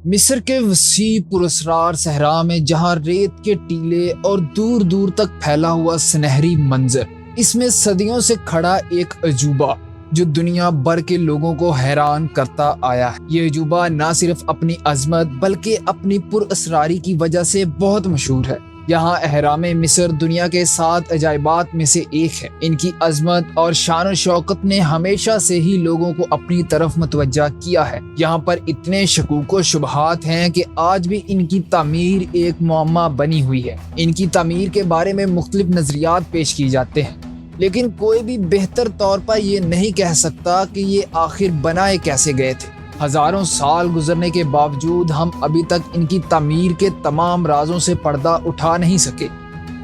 مصر کے وسیع پراسرار صحرا میں جہاں ریت کے ٹیلے اور دور دور تک پھیلا ہوا سنہری منظر، اس میں صدیوں سے کھڑا ایک عجوبہ جو دنیا بھر کے لوگوں کو حیران کرتا آیا ہے۔ یہ عجوبہ نہ صرف اپنی عظمت بلکہ اپنی پراسراری کی وجہ سے بہت مشہور ہے۔ یہاں اہرام مصر دنیا کے 7 عجائبات میں سے ایک ہے۔ ان کی عظمت اور شان و شوکت نے ہمیشہ سے ہی لوگوں کو اپنی طرف متوجہ کیا ہے۔ یہاں پر اتنے شکوک و شبہات ہیں کہ آج بھی ان کی تعمیر ایک معمہ بنی ہوئی ہے۔ ان کی تعمیر کے بارے میں مختلف نظریات پیش کی جاتے ہیں، لیکن کوئی بھی بہتر طور پر یہ نہیں کہہ سکتا کہ یہ آخر بنائے کیسے گئے تھے۔ ہزاروں سال گزرنے کے باوجود ہم ابھی تک ان کی تعمیر کے تمام رازوں سے پردہ اٹھا نہیں سکے۔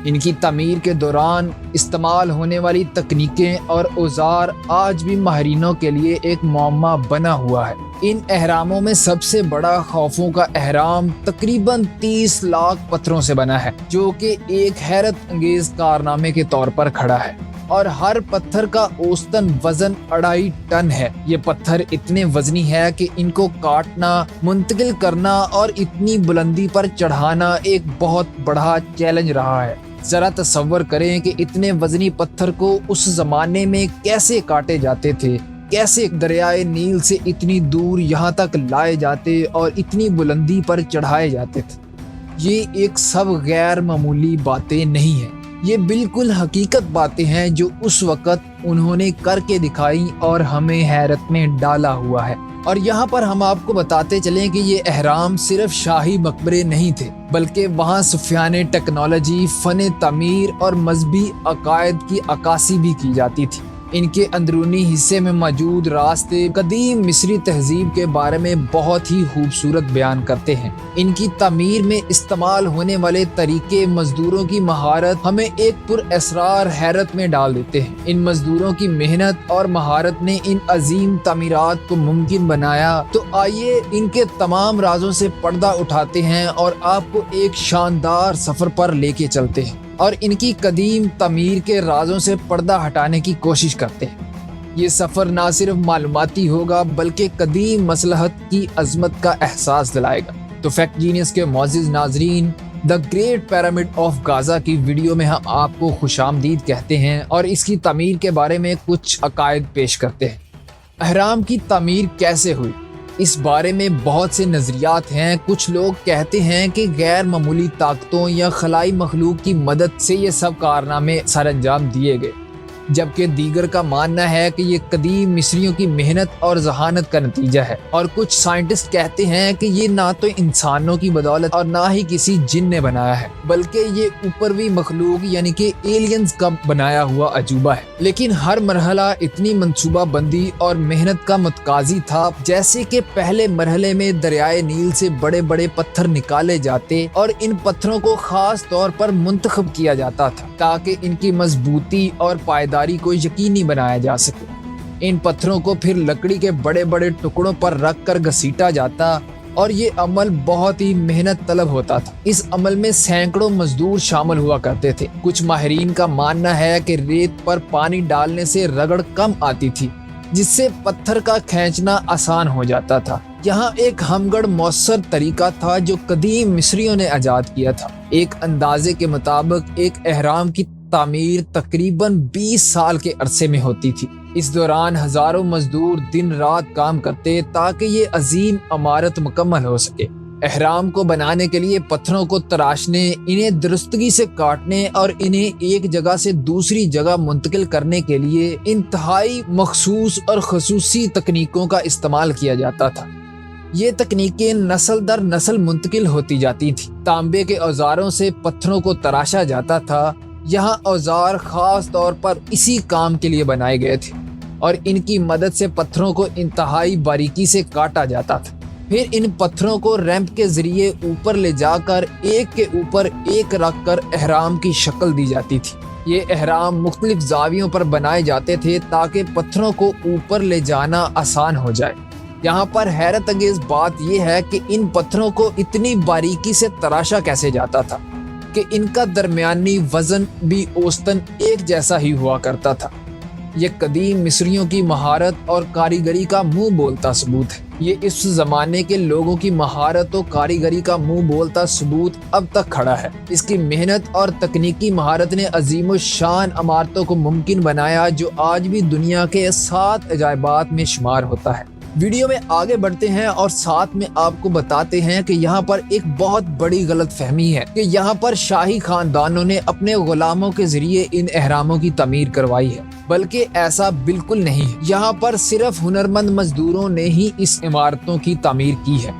ان کی تعمیر کے دوران استعمال ہونے والی تکنیکیں اور اوزار آج بھی ماہرینوں کے لیے ایک معمہ بنا ہوا ہے۔ ان اہراموں میں سب سے بڑا خوفوں کا اہرام تقریباً 30 لاکھ پتھروں سے بنا ہے، جو کہ ایک حیرت انگیز کارنامے کے طور پر کھڑا ہے، اور ہر پتھر کا اوسطاً وزن 2.5 ٹن ہے۔ یہ پتھر اتنے وزنی ہے کہ ان کو کاٹنا، منتقل کرنا اور اتنی بلندی پر چڑھانا ایک بہت بڑا چیلنج رہا ہے۔ ذرا تصور کریں کہ اتنے وزنی پتھر کو اس زمانے میں کیسے کاٹے جاتے تھے، کیسے دریائے نیل سے اتنی دور یہاں تک لائے جاتے اور اتنی بلندی پر چڑھائے جاتے تھے۔ یہ ایک سب غیر معمولی باتیں نہیں ہیں، یہ بالکل حقیقت باتیں ہیں جو اس وقت انہوں نے کر کے دکھائی اور ہمیں حیرت میں ڈالا ہوا ہے۔ اور یہاں پر ہم آپ کو بتاتے چلیں کہ یہ اہرام صرف شاہی مقبرے نہیں تھے، بلکہ وہاں صوفیانہ ٹیکنالوجی، فن تعمیر اور مذہبی عقائد کی عکاسی بھی کی جاتی تھی۔ ان کے اندرونی حصے میں موجود راستے قدیم مصری تہذیب کے بارے میں بہت ہی خوبصورت بیان کرتے ہیں۔ ان کی تعمیر میں استعمال ہونے والے طریقے، مزدوروں کی مہارت ہمیں ایک پراسرار حیرت میں ڈال دیتے ہیں۔ ان مزدوروں کی محنت اور مہارت نے ان عظیم تعمیرات کو ممکن بنایا۔ تو آئیے ان کے تمام رازوں سے پردہ اٹھاتے ہیں اور آپ کو ایک شاندار سفر پر لے کے چلتے ہیں، اور ان کی قدیم تعمیر کے رازوں سے پردہ ہٹانے کی کوشش کرتے ہیں۔ یہ سفر نہ صرف معلوماتی ہوگا بلکہ قدیم مصلحت کی عظمت کا احساس دلائے گا۔ تو فیکٹ جینیس کے معزز ناظرین، دی گریٹ پیرامڈ آف غازہ کی ویڈیو میں ہم آپ کو خوش آمدید کہتے ہیں اور اس کی تعمیر کے بارے میں کچھ عقائد پیش کرتے ہیں۔ اہرام کی تعمیر کیسے ہوئی؟ اس بارے میں بہت سے نظریات ہیں۔ کچھ لوگ کہتے ہیں کہ غیر معمولی طاقتوں یا خلائی مخلوق کی مدد سے یہ سب کارنامے سر انجام دیے گئے، جبکہ دیگر کا ماننا ہے کہ یہ قدیم مصریوں کی محنت اور ذہانت کا نتیجہ ہے۔ اور کچھ سائنٹسٹ کہتے ہیں کہ یہ نہ تو انسانوں کی بدولت اور نہ ہی کسی جن نے بنایا ہے، بلکہ یہ اوپروی مخلوق یعنی کہ ایلینز کا بنایا ہوا عجوبہ ہے۔ لیکن ہر مرحلہ اتنی منصوبہ بندی اور محنت کا متقاضی تھا، جیسے کہ پہلے مرحلے میں دریائے نیل سے بڑے بڑے پتھر نکالے جاتے اور ان پتھروں کو خاص طور پر منتخب کیا جاتا تھا تاکہ ان کی مضبوطی اور پائیداری کو یقینی بنایا جا سکے۔ ان پتھروں کو پھر لکڑی کے بڑے بڑے ٹکڑوں پر رکھ کر گھسیٹا جاتا اور یہ عمل بہت ہی محنت طلب ہوتا تھا۔ اس عمل میں سینکڑوں مزدور شامل ہوا کرتے تھے۔ کچھ ماہرین کا ماننا ہے کہ ریت پر پانی ڈالنے سے رگڑ کم آتی تھی، جس سے پتھر کا کھینچنا آسان ہو جاتا تھا۔ یہاں ایک ہمگڑ مؤثر طریقہ تھا جو قدیم مصریوں نے ایجاد کیا تھا۔ ایک اندازے کے مطابق ایک اہرام کی تعمیر تقریباً 20 سال کے عرصے میں ہوتی تھی۔ اس دوران ہزاروں مزدور دن رات کام کرتے تاکہ یہ عظیم عمارت مکمل ہو سکے۔ اہرام کو بنانے کے لیے پتھروں کو تراشنے، انہیں درستگی سے کاٹنے اور انہیں ایک جگہ سے دوسری جگہ منتقل کرنے کے لیے انتہائی مخصوص اور خصوصی تکنیکوں کا استعمال کیا جاتا تھا۔ یہ تکنیکیں نسل در نسل منتقل ہوتی جاتی تھیں۔ تانبے کے اوزاروں سے پتھروں کو تراشا جاتا تھا۔ یہاں اوزار خاص طور پر اسی کام کے لیے بنائے گئے تھے اور ان کی مدد سے پتھروں کو انتہائی باریکی سے کاٹا جاتا تھا۔ پھر ان پتھروں کو ریمپ کے ذریعے اوپر لے جا کر ایک کے اوپر ایک رکھ کر اہرام کی شکل دی جاتی تھی۔ یہ اہرام مختلف زاویوں پر بنائے جاتے تھے تاکہ پتھروں کو اوپر لے جانا آسان ہو جائے۔ یہاں پر حیرت انگیز بات یہ ہے کہ ان پتھروں کو اتنی باریکی سے تراشا کیسے جاتا تھا کہ ان کا درمیانی وزن بھی اوسطاً ایک جیسا ہی ہوا کرتا تھا۔ یہ قدیم مصریوں کی مہارت اور کاریگری کا منہ بولتا ثبوت ہے۔ یہ اس زمانے کے لوگوں کی مہارت و کاریگری کا منہ بولتا ثبوت اب تک کھڑا ہے۔ اس کی محنت اور تکنیکی مہارت نے عظیم الشان عمارتوں کو ممکن بنایا جو آج بھی دنیا کے 7 عجائبات میں شمار ہوتا ہے۔ ویڈیو میں آگے بڑھتے ہیں اور ساتھ میں آپ کو بتاتے ہیں کہ یہاں پر ایک بہت بڑی غلط فہمی ہے کہ یہاں پر شاہی خاندانوں نے اپنے غلاموں کے ذریعے ان اہراموں کی تعمیر کروائی ہے، بلکہ ایسا بالکل نہیں ہے۔ یہاں پر صرف ہنرمند مزدوروں نے ہی اس عمارتوں کی تعمیر کی ہے،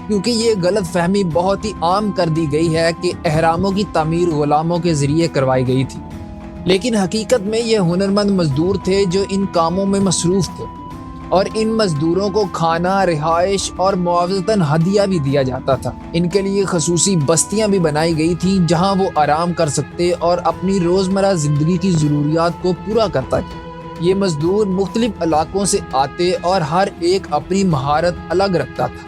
کیونکہ یہ غلط فہمی بہت ہی عام کر دی گئی ہے کہ اہراموں کی تعمیر غلاموں کے ذریعے کروائی گئی تھی، لیکن حقیقت میں یہ ہنرمند مزدور تھے جو ان کاموں میں مصروف تھے، اور ان مزدوروں کو کھانا، رہائش اور معاوضتاً ہدیہ بھی دیا جاتا تھا۔ ان کے لیے خصوصی بستیاں بھی بنائی گئی تھیں جہاں وہ آرام کر سکتے اور اپنی روزمرہ زندگی کی ضروریات کو پورا کرتا تھا۔ یہ مزدور مختلف علاقوں سے آتے اور ہر ایک اپنی مہارت الگ رکھتا تھا۔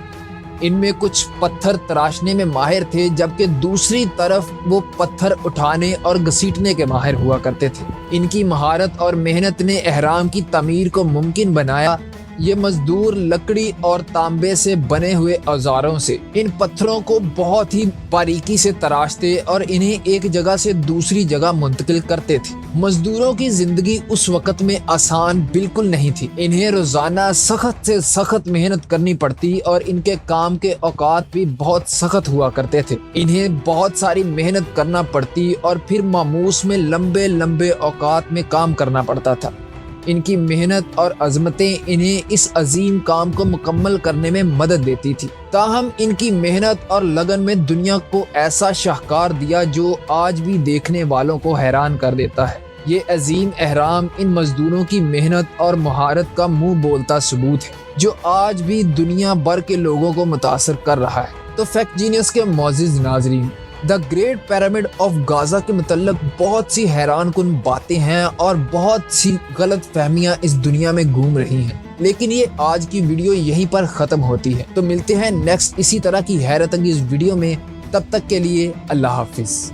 ان میں کچھ پتھر تراشنے میں ماہر تھے، جبکہ دوسری طرف وہ پتھر اٹھانے اور گھسیٹنے کے ماہر ہوا کرتے تھے۔ ان کی مہارت اور محنت نے اہرام کی تعمیر کو ممکن بنایا۔ یہ مزدور لکڑی اور تانبے سے بنے ہوئے اوزاروں سے ان پتھروں کو بہت ہی باریکی سے تراشتے اور انہیں ایک جگہ سے دوسری جگہ منتقل کرتے تھے۔ مزدوروں کی زندگی اس وقت میں آسان بالکل نہیں تھی۔ انہیں روزانہ سخت سے سخت محنت کرنی پڑتی اور ان کے کام کے اوقات بھی بہت سخت ہوا کرتے تھے۔ انہیں بہت ساری محنت کرنا پڑتی اور پھر ماموس میں لمبے لمبے اوقات میں کام کرنا پڑتا تھا۔ ان کی محنت اور عظمتیں انہیں اس عظیم کام کو مکمل کرنے میں مدد دیتی تھی۔ تاہم ان کی محنت اور لگن میں دنیا کو ایسا شاہکار دیا جو آج بھی دیکھنے والوں کو حیران کر دیتا ہے۔ یہ عظیم اہرام ان مزدوروں کی محنت اور مہارت کا منہ بولتا ثبوت ہے جو آج بھی دنیا بھر کے لوگوں کو متاثر کر رہا ہے۔ تو فیکٹ جینیس کے معزز ناظرین، دا گریٹ پیرامڈ آف غازہ کے متعلق بہت سی حیران کن باتیں ہیں اور بہت سی غلط فہمیاں اس دنیا میں گھوم رہی ہیں، لیکن یہ آج کی ویڈیو یہیں پر ختم ہوتی ہے۔ تو ملتے ہیں نیکسٹ اسی طرح کی حیرت انگیز ویڈیو میں، تب تک کے لیے اللہ حافظ۔